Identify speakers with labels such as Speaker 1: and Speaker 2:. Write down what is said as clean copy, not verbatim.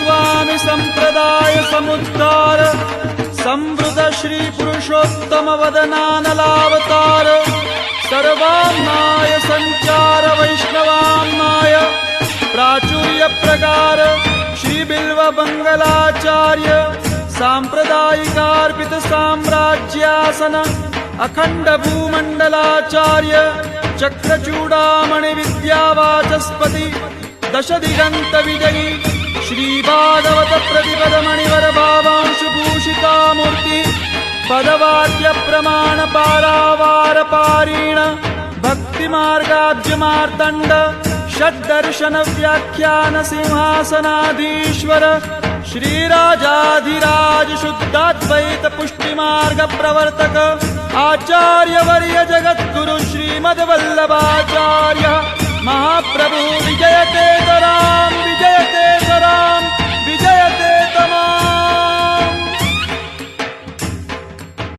Speaker 1: स्वामी संप्रदाय समुद्धार संवृत श्री पुरुषोत्तम वदनानलावतार सर्वाम्नाय संचार वैष्णवाम्नाय प्राचुर्य प्रकार श्री बिल्व मंगलाचार्य सांप्रदायिकार्पित साम्राज्यासन अखंड भूमंडलाचार्य चक्रचूड़ामणि विद्यावाचस्पति दश दिगंत विजयी श्री भागवत प्रतिपद मणिवर भावांशु भूषिता मूर्ति पदवाक्य प्रमाण पारावार पारीण भक्ति मार्गाब्ज मार्तंड षड्दर्शन व्याख्यान सिंहासनाधीश्वर श्रीराजाधिराज शुद्धाद्वैत पुष्टि मार्ग प्रवर्तक आचार्य वर्य जगद्गुरु श्रीमद्वल्लभाचार्य महाप्रभु विजयते।